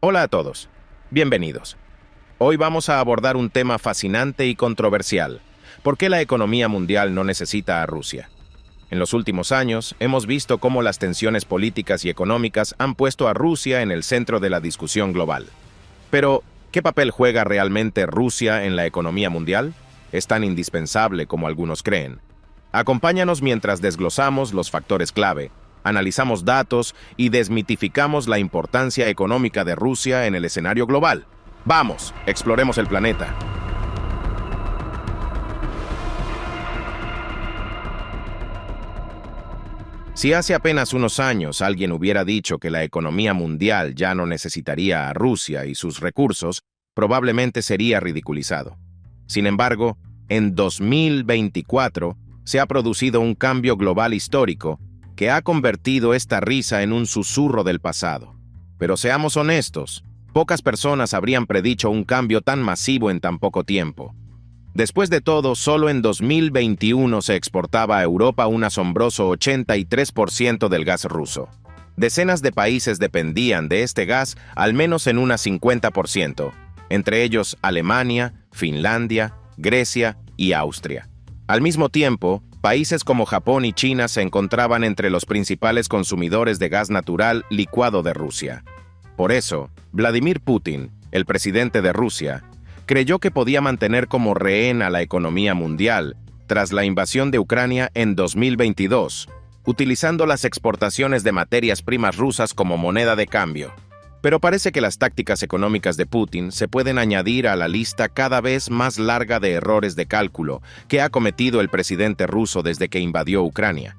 Hola a todos, bienvenidos. Hoy vamos a abordar un tema fascinante y controversial. ¿Por qué la economía mundial no necesita a Rusia? En los últimos años, hemos visto cómo las tensiones políticas y económicas han puesto a Rusia en el centro de la discusión global. Pero, ¿qué papel juega realmente Rusia en la economía mundial? ¿Es tan indispensable como algunos creen? Acompáñanos mientras desglosamos los factores clave, analizamos datos y desmitificamos la importancia económica de Rusia en el escenario global. ¡Vamos! Exploremos el planeta. Si hace apenas unos años alguien hubiera dicho que la economía mundial ya no necesitaría a Rusia y sus recursos, probablemente sería ridiculizado. Sin embargo, en 2024 se ha producido un cambio global histórico que ha convertido esta risa en un susurro del pasado. Pero seamos honestos, pocas personas habrían predicho un cambio tan masivo en tan poco tiempo. Después de todo, solo en 2021 se exportaba a Europa un asombroso 83% del gas ruso. Decenas de países dependían de este gas al menos en un 50%, entre ellos Alemania, Finlandia, Grecia y Austria. Al mismo tiempo, países como Japón y China se encontraban entre los principales consumidores de gas natural licuado de Rusia. Por eso, Vladimir Putin, el presidente de Rusia, creyó que podía mantener como rehén a la economía mundial tras la invasión de Ucrania en 2022, utilizando las exportaciones de materias primas rusas como moneda de cambio. Pero parece que las tácticas económicas de Putin se pueden añadir a la lista cada vez más larga de errores de cálculo que ha cometido el presidente ruso desde que invadió Ucrania,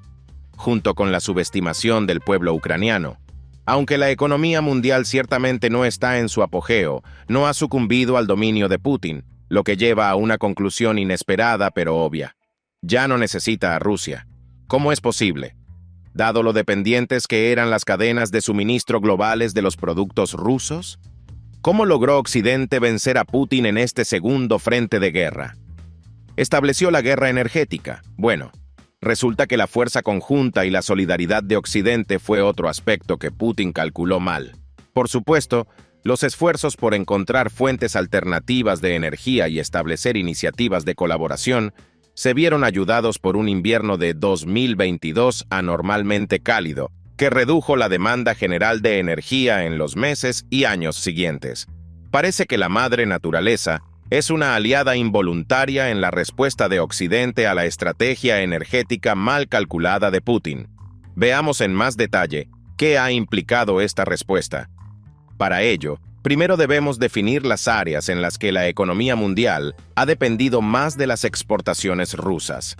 junto con la subestimación del pueblo ucraniano. Aunque la economía mundial ciertamente no está en su apogeo, no ha sucumbido al dominio de Putin, lo que lleva a una conclusión inesperada pero obvia. Ya no necesita a Rusia. ¿Cómo es posible? Dado lo dependientes que eran las cadenas de suministro globales de los productos rusos? ¿Cómo logró Occidente vencer a Putin en este segundo frente de guerra? ¿Estableció la guerra energética? Bueno, resulta que la fuerza conjunta y la solidaridad de Occidente fue otro aspecto que Putin calculó mal. Por supuesto, los esfuerzos por encontrar fuentes alternativas de energía y establecer iniciativas de colaboración se vieron ayudados por un invierno de 2022 anormalmente cálido, que redujo la demanda general de energía en los meses y años siguientes. Parece que la madre naturaleza es una aliada involuntaria en la respuesta de Occidente a la estrategia energética mal calculada de Putin. Veamos en más detalle qué ha implicado esta respuesta. Para ello, primero debemos definir las áreas en las que la economía mundial ha dependido más de las exportaciones rusas.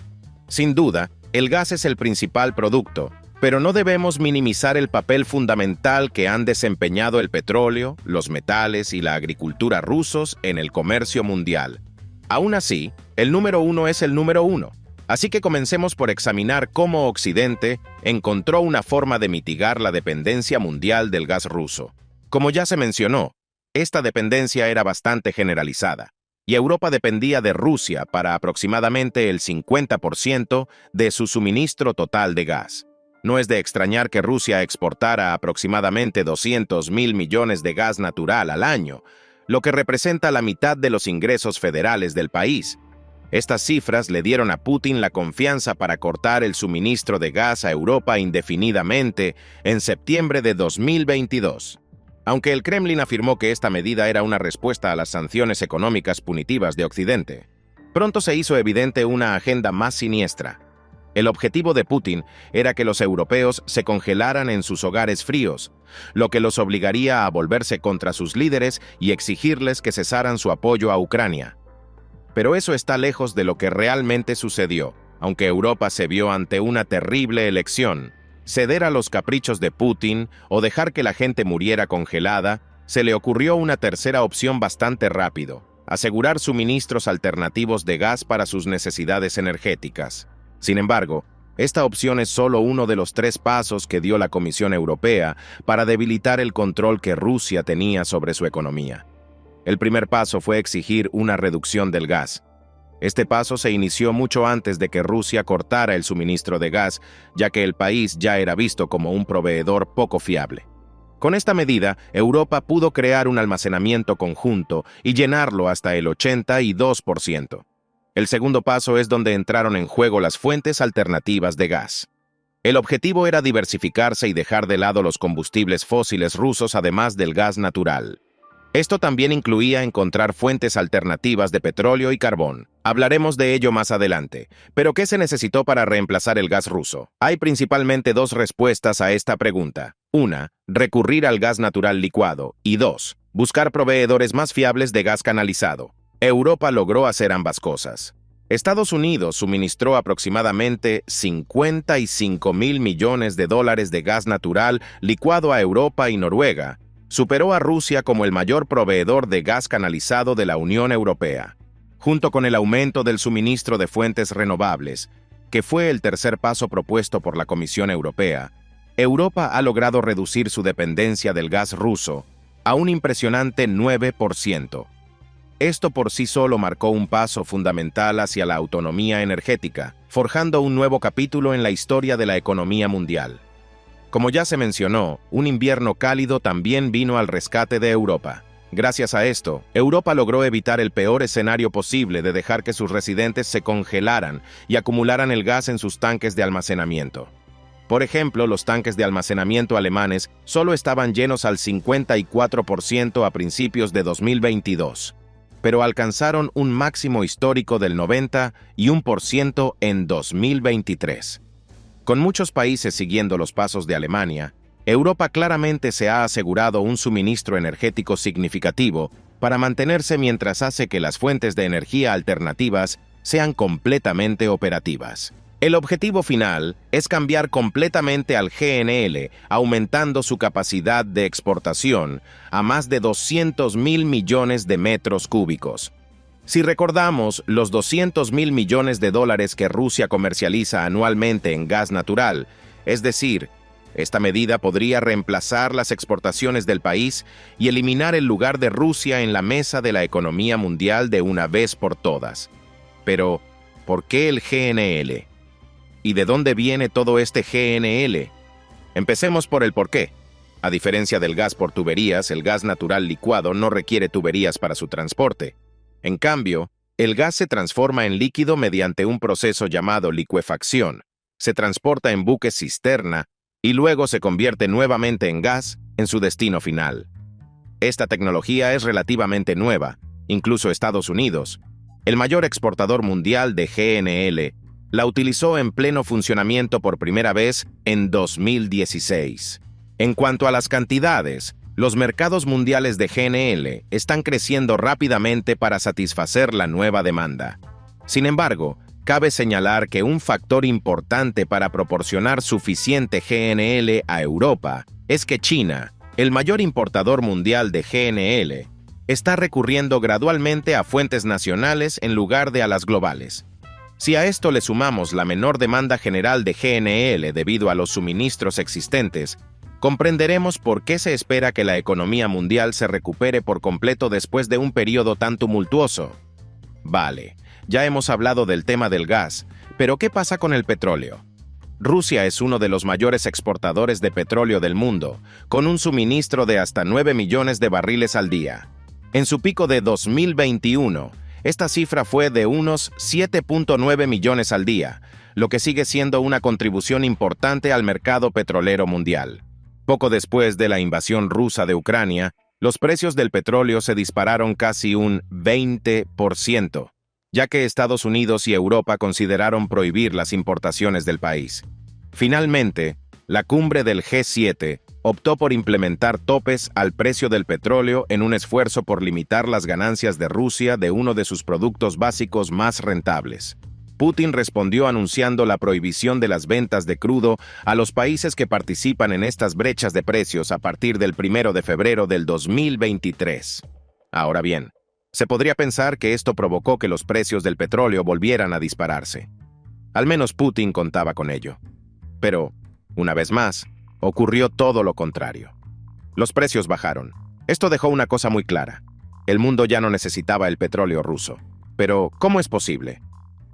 Sin duda, el gas es el principal producto, pero no debemos minimizar el papel fundamental que han desempeñado el petróleo, los metales y la agricultura rusos en el comercio mundial. Aún así, el número uno es el número uno. Así que comencemos por examinar cómo Occidente encontró una forma de mitigar la dependencia mundial del gas ruso. Como ya se mencionó, esta dependencia era bastante generalizada, y Europa dependía de Rusia para aproximadamente el 50% de su suministro total de gas. No es de extrañar que Rusia exportara aproximadamente 200.000 millones de gas natural al año, lo que representa la mitad de los ingresos federales del país. Estas cifras le dieron a Putin la confianza para cortar el suministro de gas a Europa indefinidamente en septiembre de 2022. Aunque el Kremlin afirmó que esta medida era una respuesta a las sanciones económicas punitivas de Occidente, pronto se hizo evidente una agenda más siniestra. El objetivo de Putin era que los europeos se congelaran en sus hogares fríos, lo que los obligaría a volverse contra sus líderes y exigirles que cesaran su apoyo a Ucrania. Pero eso está lejos de lo que realmente sucedió, aunque Europa se vio ante una terrible elección. Ceder a los caprichos de Putin o dejar que la gente muriera congelada, se le ocurrió una tercera opción bastante rápido: asegurar suministros alternativos de gas para sus necesidades energéticas. Sin embargo, esta opción es solo uno de los 3 pasos que dio la Comisión Europea para debilitar el control que Rusia tenía sobre su economía. El primer paso fue exigir una reducción del gas. Este paso se inició mucho antes de que Rusia cortara el suministro de gas, ya que el país ya era visto como un proveedor poco fiable. Con esta medida, Europa pudo crear un almacenamiento conjunto y llenarlo hasta el 82%. El segundo paso es donde entraron en juego las fuentes alternativas de gas. El objetivo era diversificarse y dejar de lado los combustibles fósiles rusos además del gas natural. Esto también incluía encontrar fuentes alternativas de petróleo y carbón. Hablaremos de ello más adelante. Pero ¿qué se necesitó para reemplazar el gas ruso? Hay principalmente dos respuestas a esta pregunta. Una, recurrir al gas natural licuado. Y dos, buscar proveedores más fiables de gas canalizado. Europa logró hacer ambas cosas. Estados Unidos suministró aproximadamente 55.000 millones de dólares de gas natural licuado a Europa y Noruega. Superó a Rusia como el mayor proveedor de gas canalizado de la Unión Europea, junto con el aumento del suministro de fuentes renovables, que fue el tercer paso propuesto por la Comisión Europea. Europa ha logrado reducir su dependencia del gas ruso a un impresionante 9%. Esto por sí solo marcó un paso fundamental hacia la autonomía energética, forjando un nuevo capítulo en la historia de la economía mundial. Como ya se mencionó, un invierno cálido también vino al rescate de Europa. Gracias a esto, Europa logró evitar el peor escenario posible de dejar que sus residentes se congelaran y acumularan el gas en sus tanques de almacenamiento. Por ejemplo, los tanques de almacenamiento alemanes solo estaban llenos al 54% a principios de 2022. Pero alcanzaron un máximo histórico del 91% en 2023. Con muchos países siguiendo los pasos de Alemania, Europa claramente se ha asegurado un suministro energético significativo para mantenerse mientras hace que las fuentes de energía alternativas sean completamente operativas. El objetivo final es cambiar completamente al GNL, aumentando su capacidad de exportación a más de 200.000 millones de metros cúbicos. Si recordamos los 200.000 millones de dólares que Rusia comercializa anualmente en gas natural, es decir, esta medida podría reemplazar las exportaciones del país y eliminar el lugar de Rusia en la mesa de la economía mundial de una vez por todas. Pero, ¿por qué el GNL? ¿Y de dónde viene todo este GNL? Empecemos por el porqué. A diferencia del gas por tuberías, el gas natural licuado no requiere tuberías para su transporte. En cambio, el gas se transforma en líquido mediante un proceso llamado licuefacción. Se transporta en buques cisterna y luego se convierte nuevamente en gas en su destino final. Esta tecnología es relativamente nueva. Incluso Estados Unidos, el mayor exportador mundial de GNL, la utilizó en pleno funcionamiento por primera vez en 2016. En cuanto a las cantidades, los mercados mundiales de GNL están creciendo rápidamente para satisfacer la nueva demanda. Sin embargo, cabe señalar que un factor importante para proporcionar suficiente GNL a Europa es que China, el mayor importador mundial de GNL, está recurriendo gradualmente a fuentes nacionales en lugar de a las globales. Si a esto le sumamos la menor demanda general de GNL debido a los suministros existentes, comprenderemos por qué se espera que la economía mundial se recupere por completo después de un periodo tan tumultuoso. Vale, ya hemos hablado del tema del gas, pero ¿qué pasa con el petróleo? Rusia es uno de los mayores exportadores de petróleo del mundo, con un suministro de hasta 9 millones de barriles al día. En su pico de 2021, esta cifra fue de unos 7.9 millones al día, lo que sigue siendo una contribución importante al mercado petrolero mundial. Poco después de la invasión rusa de Ucrania, los precios del petróleo se dispararon casi un 20%, ya que Estados Unidos y Europa consideraron prohibir las importaciones del país. Finalmente, la cumbre del G7 optó por implementar topes al precio del petróleo en un esfuerzo por limitar las ganancias de Rusia de uno de sus productos básicos más rentables. Putin respondió anunciando la prohibición de las ventas de crudo a los países que participan en estas brechas de precios a partir del 1 de febrero del 2023. Ahora bien, se podría pensar que esto provocó que los precios del petróleo volvieran a dispararse. Al menos Putin contaba con ello. Pero, una vez más, ocurrió todo lo contrario. Los precios bajaron. Esto dejó una cosa muy clara. El mundo ya no necesitaba el petróleo ruso. Pero, ¿cómo es posible?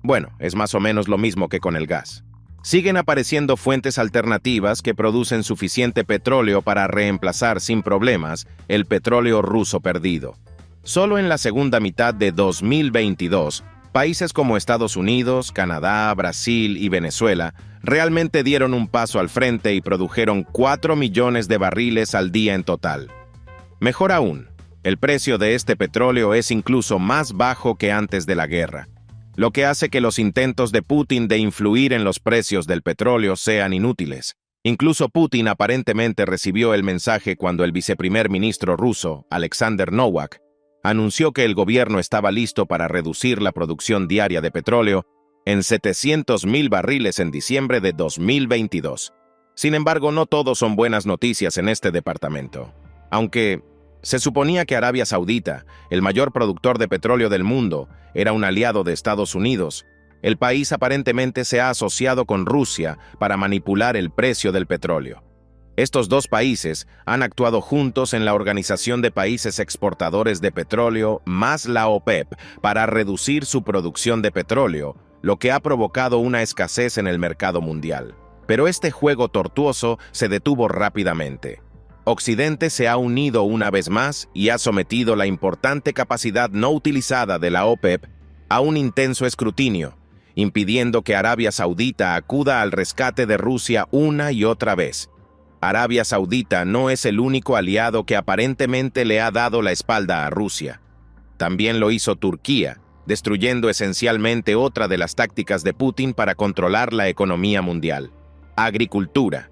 Bueno, es más o menos lo mismo que con el gas. Siguen apareciendo fuentes alternativas que producen suficiente petróleo para reemplazar sin problemas el petróleo ruso perdido. Solo en la segunda mitad de 2022, países como Estados Unidos, Canadá, Brasil y Venezuela realmente dieron un paso al frente y produjeron 4 millones de barriles al día en total. Mejor aún, el precio de este petróleo es incluso más bajo que antes de la guerra, lo que hace que los intentos de Putin de influir en los precios del petróleo sean inútiles. Incluso Putin aparentemente recibió el mensaje cuando el viceprimer ministro ruso, Alexander Novak, anunció que el gobierno estaba listo para reducir la producción diaria de petróleo en 700,000 barriles en diciembre de 2022. Sin embargo, no todo son buenas noticias en este departamento. Aunque se suponía que Arabia Saudita, el mayor productor de petróleo del mundo, era un aliado de Estados Unidos, el país aparentemente se ha asociado con Rusia para manipular el precio del petróleo. Estos dos países han actuado juntos en la Organización de Países Exportadores de Petróleo, más la OPEP, para reducir su producción de petróleo, lo que ha provocado una escasez en el mercado mundial. Pero este juego tortuoso se detuvo rápidamente. Occidente se ha unido una vez más y ha sometido la importante capacidad no utilizada de la OPEP a un intenso escrutinio, impidiendo que Arabia Saudita acuda al rescate de Rusia una y otra vez. Arabia Saudita no es el único aliado que aparentemente le ha dado la espalda a Rusia. También lo hizo Turquía, destruyendo esencialmente otra de las tácticas de Putin para controlar la economía mundial: agricultura.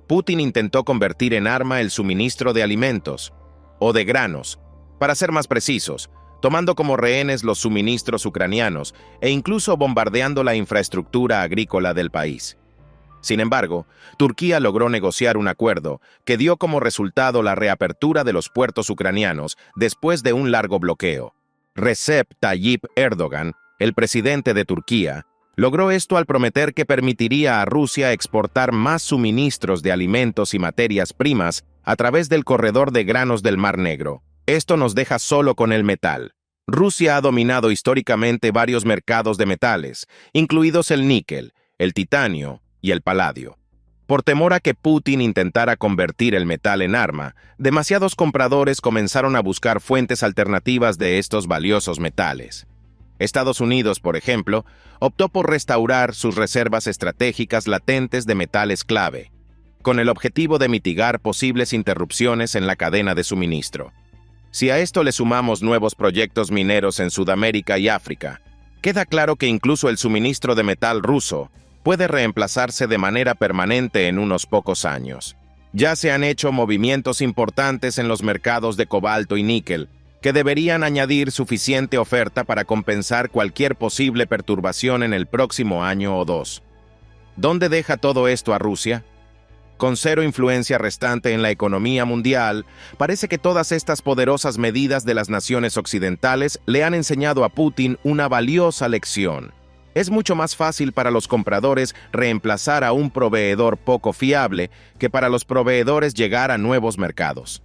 Putin intentó convertir en arma el suministro de alimentos, o de granos, para ser más precisos, tomando como rehenes los suministros ucranianos e incluso bombardeando la infraestructura agrícola del país. Sin embargo, Turquía logró negociar un acuerdo que dio como resultado la reapertura de los puertos ucranianos después de un largo bloqueo. Recep Tayyip Erdogan, el presidente de Turquía, logró esto al prometer que permitiría a Rusia exportar más suministros de alimentos y materias primas a través del corredor de granos del Mar Negro. Esto nos deja solo con el metal. Rusia ha dominado históricamente varios mercados de metales, incluidos el níquel, el titanio y el paladio. Por temor a que Putin intentara convertir el metal en arma, demasiados compradores comenzaron a buscar fuentes alternativas de estos valiosos metales. Estados Unidos, por ejemplo, optó por restaurar sus reservas estratégicas latentes de metales clave, con el objetivo de mitigar posibles interrupciones en la cadena de suministro. Si a esto le sumamos nuevos proyectos mineros en Sudamérica y África, queda claro que incluso el suministro de metal ruso puede reemplazarse de manera permanente en unos pocos años. Ya se han hecho movimientos importantes en los mercados de cobalto y níquel, que deberían añadir suficiente oferta para compensar cualquier posible perturbación en el próximo año o dos. ¿Dónde deja todo esto a Rusia? Con cero influencia restante en la economía mundial, parece que todas estas poderosas medidas de las naciones occidentales le han enseñado a Putin una valiosa lección. Es mucho más fácil para los compradores reemplazar a un proveedor poco fiable que para los proveedores llegar a nuevos mercados.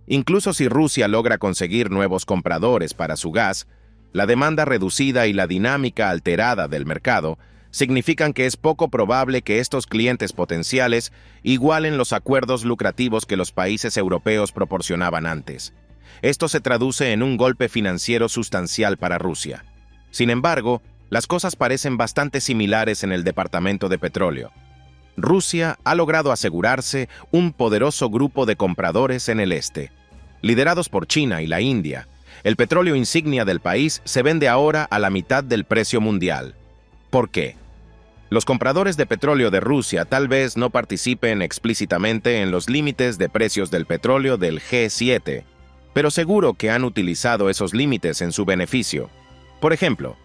Incluso si Rusia logra conseguir nuevos compradores para su gas, la demanda reducida y la dinámica alterada del mercado significan que es poco probable que estos clientes potenciales igualen los acuerdos lucrativos que los países europeos proporcionaban antes. Esto se traduce en un golpe financiero sustancial para Rusia. Sin embargo, las cosas parecen bastante similares en el departamento de petróleo. Rusia ha logrado asegurarse un poderoso grupo de compradores en el este. Liderados por China y la India, el petróleo insignia del país se vende ahora a la mitad del precio mundial. ¿Por qué? Los compradores de petróleo de Rusia tal vez no participen explícitamente en los límites de precios del petróleo del G7, pero seguro que han utilizado esos límites en su beneficio. Por ejemplo,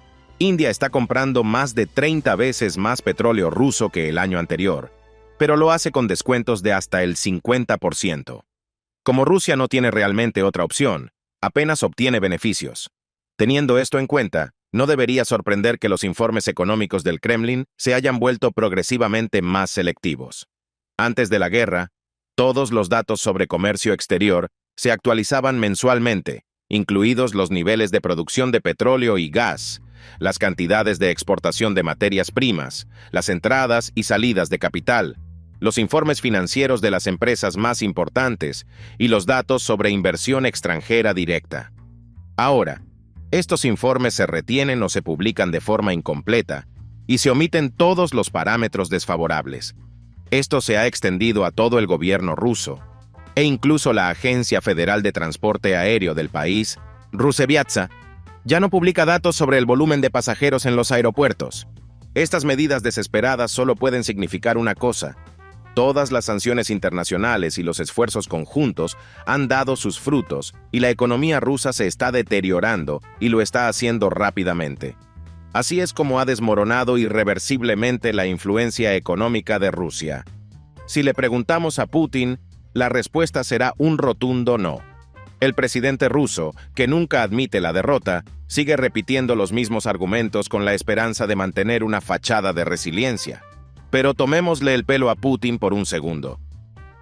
India está comprando más de 30 veces más petróleo ruso que el año anterior, pero lo hace con descuentos de hasta el 50%. Como Rusia no tiene realmente otra opción, apenas obtiene beneficios. Teniendo esto en cuenta, no debería sorprender que los informes económicos del Kremlin se hayan vuelto progresivamente más selectivos. Antes de la guerra, todos los datos sobre comercio exterior se actualizaban mensualmente, incluidos los niveles de producción de petróleo y gas, las cantidades de exportación de materias primas, las entradas y salidas de capital, los informes financieros de las empresas más importantes y los datos sobre inversión extranjera directa. Ahora, estos informes se retienen o se publican de forma incompleta y se omiten todos los parámetros desfavorables. Esto se ha extendido a todo el gobierno ruso, e incluso la Agencia Federal de Transporte Aéreo del país, Ruseviatsa, ya no publica datos sobre el volumen de pasajeros en los aeropuertos. Estas medidas desesperadas solo pueden significar una cosa: todas las sanciones internacionales y los esfuerzos conjuntos han dado sus frutos y la economía rusa se está deteriorando y lo está haciendo rápidamente. Así es como ha desmoronado irreversiblemente la influencia económica de Rusia. Si le preguntamos a Putin, la respuesta será un rotundo no. El presidente ruso, que nunca admite la derrota, sigue repitiendo los mismos argumentos con la esperanza de mantener una fachada de resiliencia. Pero tomémosle el pelo a Putin por un segundo.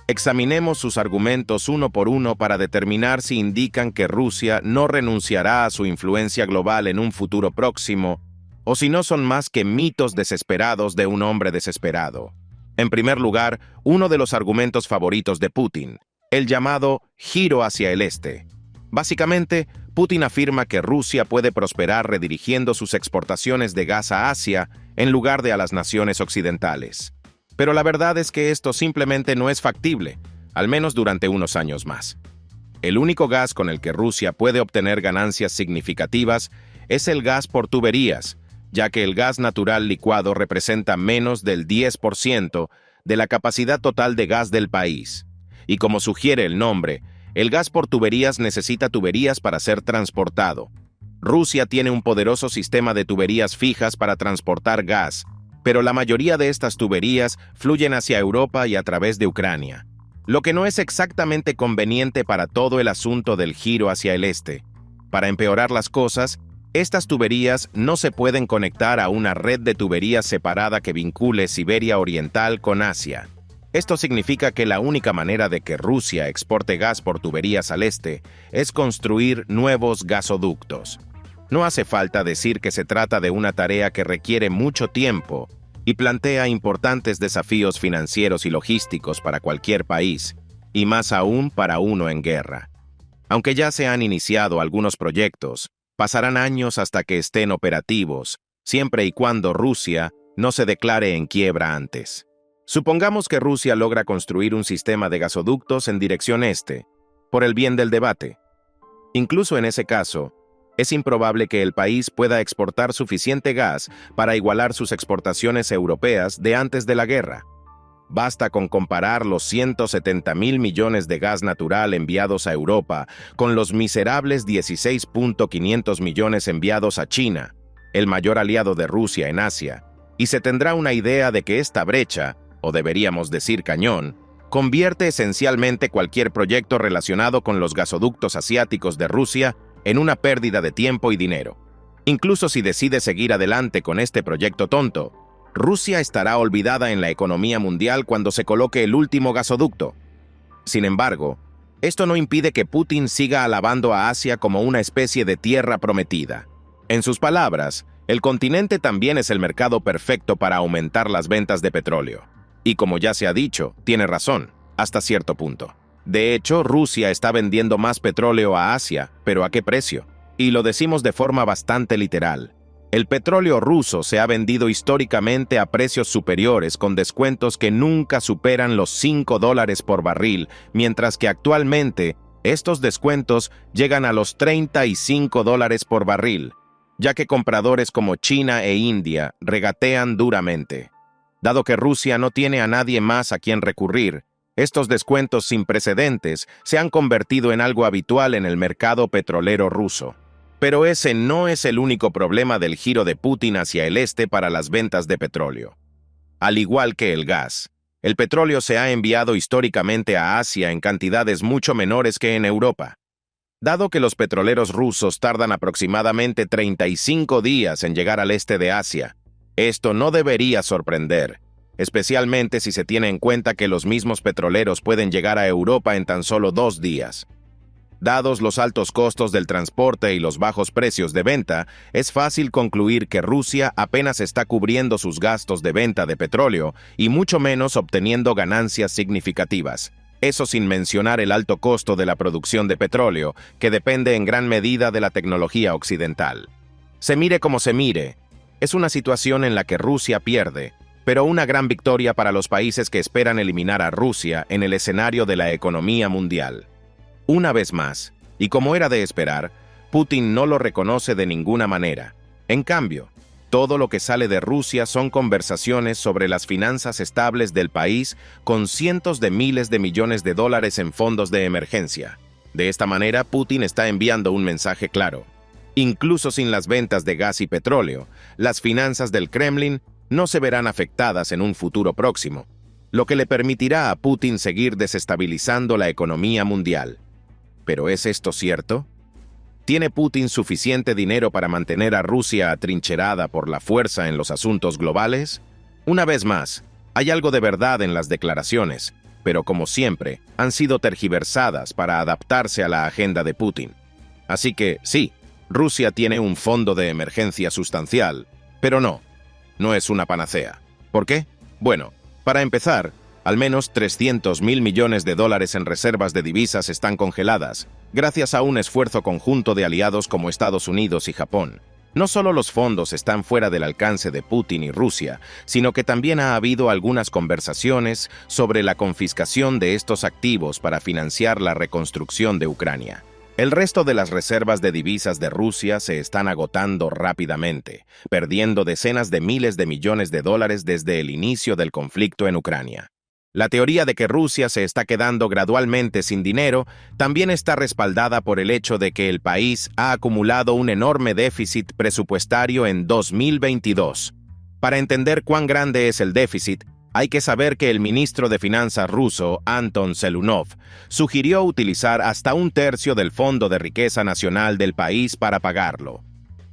Examinemos sus argumentos uno por uno para determinar si indican que Rusia no renunciará a su influencia global en un futuro próximo, o si no son más que mitos desesperados de un hombre desesperado. En primer lugar, uno de los argumentos favoritos de Putin, el llamado giro hacia el este. Básicamente, Putin afirma que Rusia puede prosperar redirigiendo sus exportaciones de gas a Asia en lugar de a las naciones occidentales. Pero la verdad es que esto simplemente no es factible, al menos durante unos años más. El único gas con el que Rusia puede obtener ganancias significativas es el gas por tuberías, ya que el gas natural licuado representa menos del 10% de la capacidad total de gas del país. Y como sugiere el nombre, el gas por tuberías necesita tuberías para ser transportado. Rusia tiene un poderoso sistema de tuberías fijas para transportar gas, pero la mayoría de estas tuberías fluyen hacia Europa y a través de Ucrania, lo que no es exactamente conveniente para todo el asunto del giro hacia el este. Para empeorar las cosas, estas tuberías no se pueden conectar a una red de tuberías separada que vincule Siberia Oriental con Asia. Esto significa que la única manera de que Rusia exporte gas por tuberías al este es construir nuevos gasoductos. No hace falta decir que se trata de una tarea que requiere mucho tiempo y plantea importantes desafíos financieros y logísticos para cualquier país, y más aún para uno en guerra. Aunque ya se han iniciado algunos proyectos, pasarán años hasta que estén operativos, siempre y cuando Rusia no se declare en quiebra antes. Supongamos que Rusia logra construir un sistema de gasoductos en dirección este, por el bien del debate. Incluso en ese caso, es improbable que el país pueda exportar suficiente gas para igualar sus exportaciones europeas de antes de la guerra. Basta con comparar los 170.000 millones de gas natural enviados a Europa con los miserables 16.500 millones enviados a China, el mayor aliado de Rusia en Asia, y se tendrá una idea de que esta brecha, o deberíamos decir cañón, convierte esencialmente cualquier proyecto relacionado con los gasoductos asiáticos de Rusia en una pérdida de tiempo y dinero. Incluso si decide seguir adelante con este proyecto tonto, Rusia estará olvidada en la economía mundial cuando se coloque el último gasoducto. Sin embargo, esto no impide que Putin siga alabando a Asia como una especie de tierra prometida. En sus palabras, el continente también es el mercado perfecto para aumentar las ventas de petróleo. Y como ya se ha dicho, tiene razón, hasta cierto punto. De hecho, Rusia está vendiendo más petróleo a Asia, pero ¿a qué precio? Y lo decimos de forma bastante literal. El petróleo ruso se ha vendido históricamente a precios superiores con descuentos que nunca superan los $5 por barril, mientras que actualmente estos descuentos llegan a los $35 por barril, ya que compradores como China e India regatean duramente. Dado que Rusia no tiene a nadie más a quien recurrir, estos descuentos sin precedentes se han convertido en algo habitual en el mercado petrolero ruso. Pero ese no es el único problema del giro de Putin hacia el este para las ventas de petróleo. Al igual que el gas, el petróleo se ha enviado históricamente a Asia en cantidades mucho menores que en Europa. Dado que los petroleros rusos tardan aproximadamente 35 días en llegar al este de Asia, esto no debería sorprender, especialmente si se tiene en cuenta que los mismos petroleros pueden llegar a Europa en tan solo 2 días. Dados los altos costos del transporte y los bajos precios de venta, es fácil concluir que Rusia apenas está cubriendo sus gastos de venta de petróleo y mucho menos obteniendo ganancias significativas. Eso sin mencionar el alto costo de la producción de petróleo, que depende en gran medida de la tecnología occidental. Se mire como se mire, es una situación en la que Rusia pierde, pero una gran victoria para los países que esperan eliminar a Rusia en el escenario de la economía mundial. Una vez más, y como era de esperar, Putin no lo reconoce de ninguna manera. En cambio, todo lo que sale de Rusia son conversaciones sobre las finanzas estables del país con cientos de miles de millones de dólares en fondos de emergencia. De esta manera, Putin está enviando un mensaje claro. Incluso sin las ventas de gas y petróleo, las finanzas del Kremlin no se verán afectadas en un futuro próximo, lo que le permitirá a Putin seguir desestabilizando la economía mundial. ¿Pero es esto cierto? ¿Tiene Putin suficiente dinero para mantener a Rusia atrincherada por la fuerza en los asuntos globales? Una vez más, hay algo de verdad en las declaraciones, pero como siempre, han sido tergiversadas para adaptarse a la agenda de Putin. Así que, sí, Rusia tiene un fondo de emergencia sustancial, pero no es una panacea. ¿Por qué? Bueno, para empezar, al menos 300.000 millones de dólares en reservas de divisas están congeladas, gracias a un esfuerzo conjunto de aliados como Estados Unidos y Japón. No solo los fondos están fuera del alcance de Putin y Rusia, sino que también ha habido algunas conversaciones sobre la confiscación de estos activos para financiar la reconstrucción de Ucrania. El resto de las reservas de divisas de Rusia se están agotando rápidamente, perdiendo decenas de miles de millones de dólares desde el inicio del conflicto en Ucrania. La teoría de que Rusia se está quedando gradualmente sin dinero también está respaldada por el hecho de que el país ha acumulado un enorme déficit presupuestario en 2022. Para entender cuán grande es el déficit, hay que saber que el ministro de Finanzas ruso, Anton Selunov, sugirió utilizar hasta un tercio del Fondo de Riqueza Nacional del país para pagarlo.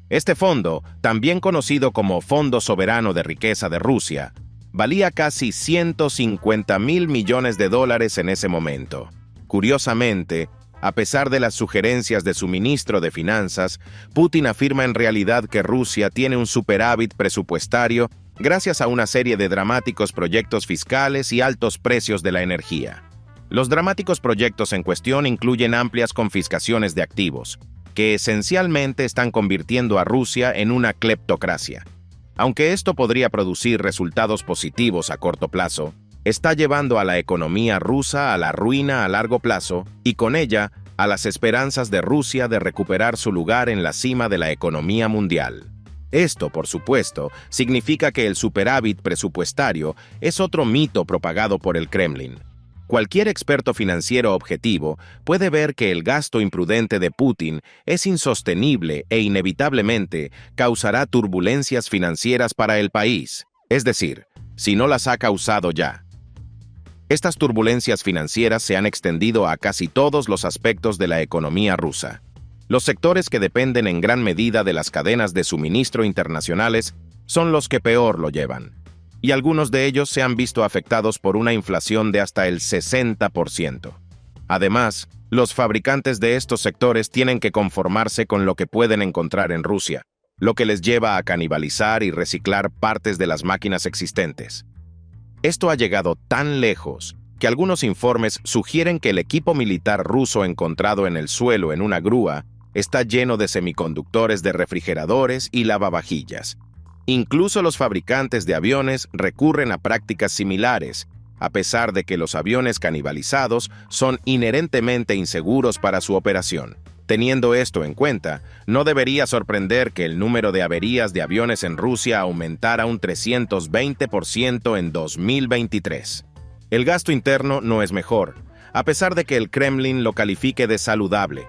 Este fondo, también conocido como Fondo Soberano de Riqueza de Rusia, valía casi 150.000 millones de dólares en ese momento. Curiosamente, a pesar de las sugerencias de su ministro de Finanzas, Putin afirma en realidad que Rusia tiene un superávit presupuestario gracias a una serie de dramáticos proyectos fiscales y altos precios de la energía. Los dramáticos proyectos en cuestión incluyen amplias confiscaciones de activos, que esencialmente están convirtiendo a Rusia en una cleptocracia. Aunque esto podría producir resultados positivos a corto plazo, está llevando a la economía rusa a la ruina a largo plazo y con ella a las esperanzas de Rusia de recuperar su lugar en la cima de la economía mundial. Esto, por supuesto, significa que el superávit presupuestario es otro mito propagado por el Kremlin. Cualquier experto financiero objetivo puede ver que el gasto imprudente de Putin es insostenible e inevitablemente causará turbulencias financieras para el país, es decir, si no las ha causado ya. Estas turbulencias financieras se han extendido a casi todos los aspectos de la economía rusa. Los sectores que dependen en gran medida de las cadenas de suministro internacionales son los que peor lo llevan, y algunos de ellos se han visto afectados por una inflación de hasta el 60%. Además, los fabricantes de estos sectores tienen que conformarse con lo que pueden encontrar en Rusia, lo que les lleva a canibalizar y reciclar partes de las máquinas existentes. Esto ha llegado tan lejos que algunos informes sugieren que el equipo militar ruso encontrado en el suelo en una grúa está lleno de semiconductores de refrigeradores y lavavajillas. Incluso los fabricantes de aviones recurren a prácticas similares, a pesar de que los aviones canibalizados son inherentemente inseguros para su operación. Teniendo esto en cuenta, no debería sorprender que el número de averías de aviones en Rusia aumentara un 320% en 2023. El gasto interno no es mejor, a pesar de que el Kremlin lo califique de saludable.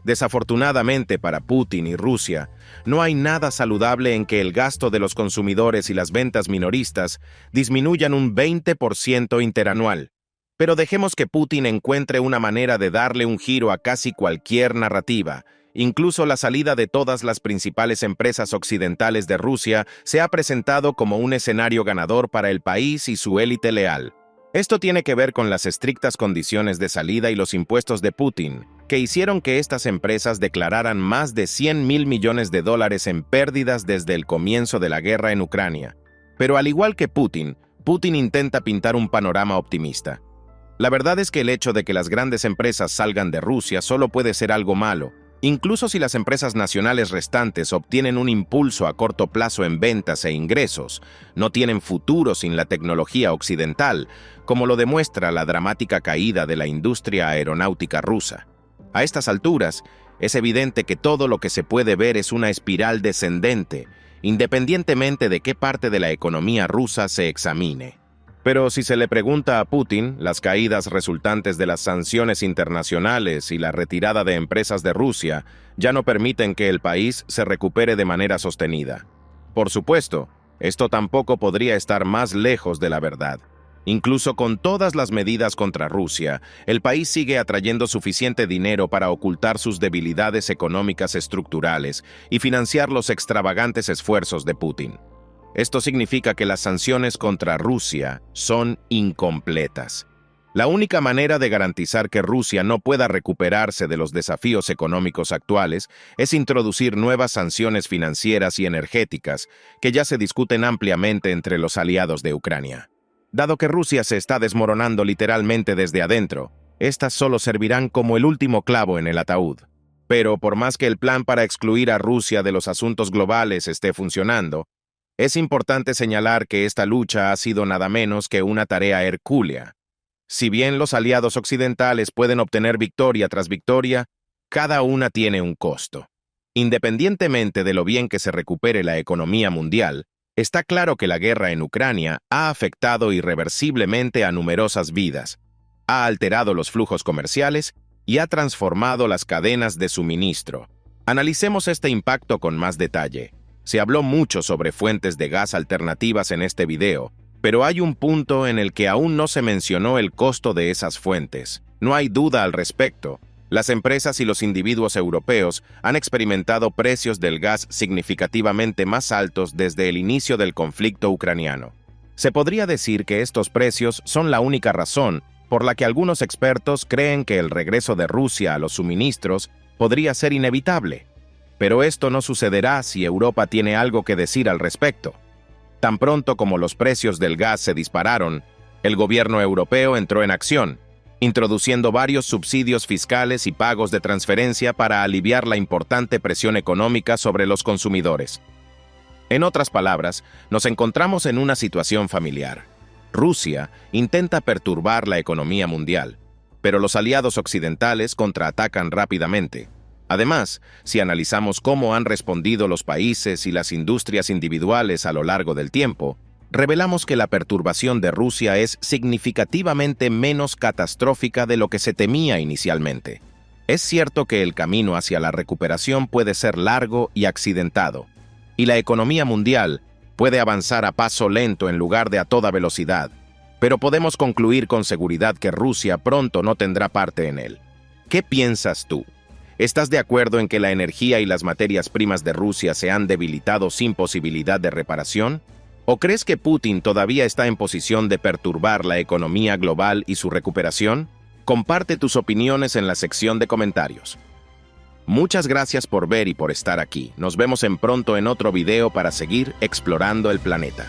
Desafortunadamente para Putin y Rusia, no hay nada saludable en que el gasto de los consumidores y las ventas minoristas disminuyan un 20% interanual. Pero dejemos que Putin encuentre una manera de darle un giro a casi cualquier narrativa. Incluso la salida de todas las principales empresas occidentales de Rusia se ha presentado como un escenario ganador para el país y su élite leal. Esto tiene que ver con las estrictas condiciones de salida y los impuestos de Putin, que hicieron que estas empresas declararan más de 100.000 millones de dólares en pérdidas desde el comienzo de la guerra en Ucrania. Pero al igual que Putin intenta pintar un panorama optimista. La verdad es que el hecho de que las grandes empresas salgan de Rusia solo puede ser algo malo, incluso si las empresas nacionales restantes obtienen un impulso a corto plazo en ventas e ingresos, no tienen futuro sin la tecnología occidental, como lo demuestra la dramática caída de la industria aeronáutica rusa. A estas alturas, es evidente que todo lo que se puede ver es una espiral descendente, independientemente de qué parte de la economía rusa se examine. Pero si se le pregunta a Putin, las caídas resultantes de las sanciones internacionales y la retirada de empresas de Rusia ya no permiten que el país se recupere de manera sostenida. Por supuesto, esto tampoco podría estar más lejos de la verdad. Incluso con todas las medidas contra Rusia, el país sigue atrayendo suficiente dinero para ocultar sus debilidades económicas estructurales y financiar los extravagantes esfuerzos de Putin. Esto significa que las sanciones contra Rusia son incompletas. La única manera de garantizar que Rusia no pueda recuperarse de los desafíos económicos actuales es introducir nuevas sanciones financieras y energéticas que ya se discuten ampliamente entre los aliados de Ucrania. Dado que Rusia se está desmoronando literalmente desde adentro, estas solo servirán como el último clavo en el ataúd. Pero por más que el plan para excluir a Rusia de los asuntos globales esté funcionando, es importante señalar que esta lucha ha sido nada menos que una tarea hercúlea. Si bien los aliados occidentales pueden obtener victoria tras victoria, cada una tiene un costo. Independientemente de lo bien que se recupere la economía mundial, está claro que la guerra en Ucrania ha afectado irreversiblemente a numerosas vidas, ha alterado los flujos comerciales y ha transformado las cadenas de suministro. Analicemos este impacto con más detalle. Se habló mucho sobre fuentes de gas alternativas en este video, pero hay un punto en el que aún no se mencionó el costo de esas fuentes. No hay duda al respecto. Las empresas y los individuos europeos han experimentado precios del gas significativamente más altos desde el inicio del conflicto ucraniano. Se podría decir que estos precios son la única razón por la que algunos expertos creen que el regreso de Rusia a los suministros podría ser inevitable. Pero esto no sucederá si Europa tiene algo que decir al respecto. Tan pronto como los precios del gas se dispararon, el gobierno europeo entró en acción, introduciendo varios subsidios fiscales y pagos de transferencia para aliviar la importante presión económica sobre los consumidores. En otras palabras, nos encontramos en una situación familiar. Rusia intenta perturbar la economía mundial, pero los aliados occidentales contraatacan rápidamente. Además, si analizamos cómo han respondido los países y las industrias individuales a lo largo del tiempo, revelamos que la perturbación de Rusia es significativamente menos catastrófica de lo que se temía inicialmente. Es cierto que el camino hacia la recuperación puede ser largo y accidentado, y la economía mundial puede avanzar a paso lento en lugar de a toda velocidad, pero podemos concluir con seguridad que Rusia pronto no tendrá parte en él. ¿Qué piensas tú? ¿Estás de acuerdo en que la energía y las materias primas de Rusia se han debilitado sin posibilidad de reparación? ¿O crees que Putin todavía está en posición de perturbar la economía global y su recuperación? Comparte tus opiniones en la sección de comentarios. Muchas gracias por ver y por estar aquí. Nos vemos pronto en otro video para seguir explorando el planeta.